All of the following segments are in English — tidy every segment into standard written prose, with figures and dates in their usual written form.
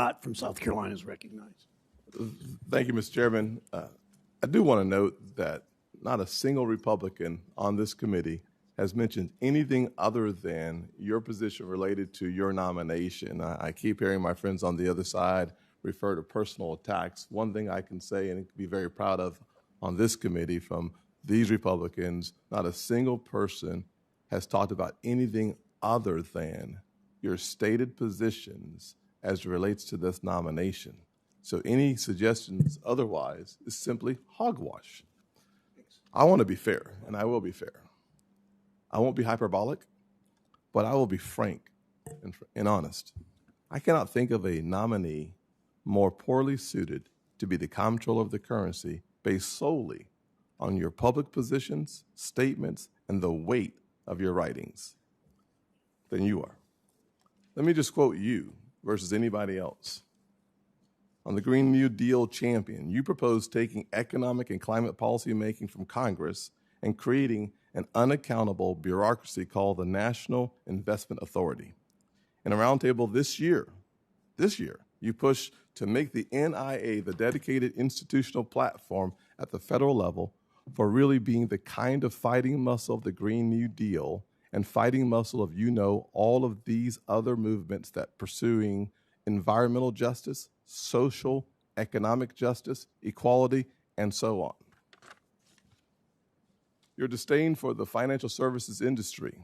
Scott from South Carolina is recognized. Thank you, Mr. Chairman. I do want to note that not a single Republican on this committee has mentioned anything other than your position related to your nomination. I keep hearing my friends on the other side refer to personal attacks. One thing I can say and be very proud of on this committee from these Republicans, not a single person has talked about anything other than your stated positions as it relates to this nomination. So any suggestions otherwise is simply hogwash. I want to be fair, and I will be fair. I won't be hyperbolic, but I will be frank and honest. I cannot think of a nominee more poorly suited to be the Comptroller of the currency based solely on your public positions, statements, and the weight of your writings than you are. Let me just quote you versus anybody else. On the Green New Deal champion, you proposed taking economic and climate policy making from Congress and creating an unaccountable bureaucracy called the National Investment Authority. In a roundtable this year, you pushed to make the NIA the dedicated institutional platform at the federal level for really being the kind of fighting muscle of the Green New Deal and fighting muscle of, all of these other movements that pursuing environmental justice, social, economic justice, equality, and so on. Your disdain for the financial services industry.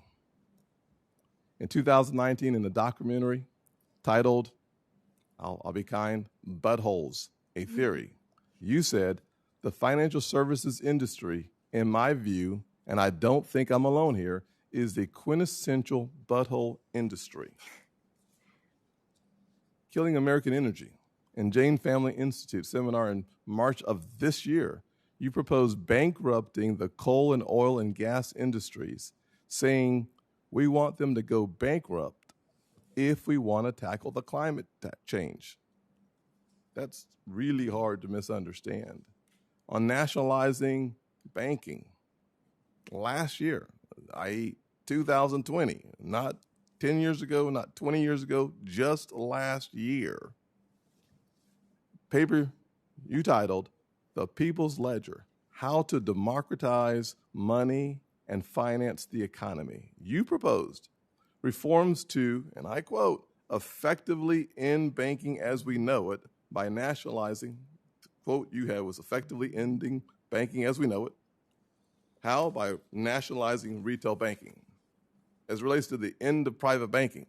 In 2019, in a documentary titled, I'll be kind, Buttholes, A Theory, you said, the financial services industry, in my view, and I don't think I'm alone here, is the quintessential butthole industry. Killing American Energy and Jane Family Institute seminar in March of this year, you proposed bankrupting the coal and oil and gas industries, saying we want them to go bankrupt if we want to tackle the climate change. That's really hard to misunderstand. On nationalizing banking, last year, i.e. 2020, not 10 years ago, not 20 years ago, just last year, paper you titled The People's Ledger, How to Democratize Money and Finance the Economy. You proposed reforms to, and I quote, effectively end banking as we know it by nationalizing, the quote you had was effectively ending banking as we know it. How? By nationalizing retail banking. As it relates to the end of private banking,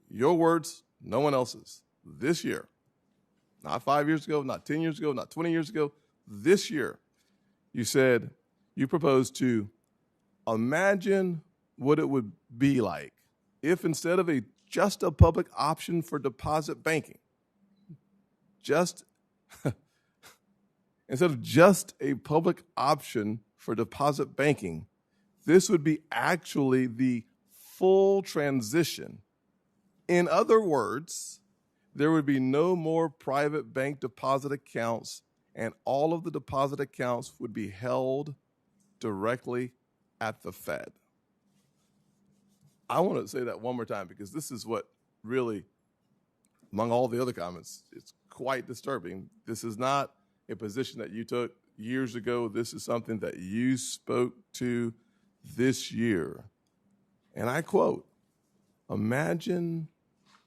your words, no one else's. This year, not 5 years ago, not 10 years ago, not 20 years ago, this year, you said you proposed to imagine what it would be like if instead of just a public option for deposit banking, instead of just a public option for deposit banking, this would be actually the full transition. In other words, there would be no more private bank deposit accounts, and all of the deposit accounts would be held directly at the Fed. I want to say that one more time because this is what really, among all the other comments, it's quite disturbing. This is not a position that you took years ago. This is something that you spoke to this year. And I quote, imagine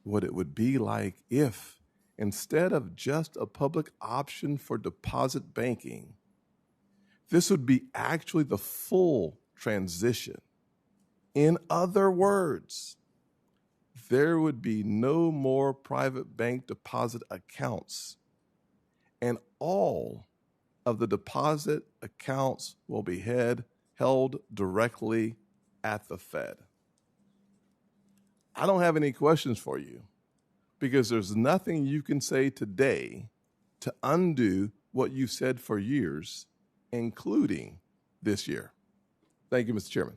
what it would be like if, instead of just a public option for deposit banking, this would be actually the full transition. In other words, there would be no more private bank deposit accounts, and all of the deposit accounts will be held directly at the Fed. I don't have any questions for you because there's nothing you can say today to undo what you've said for years, including this year. Thank you, Mr. Chairman.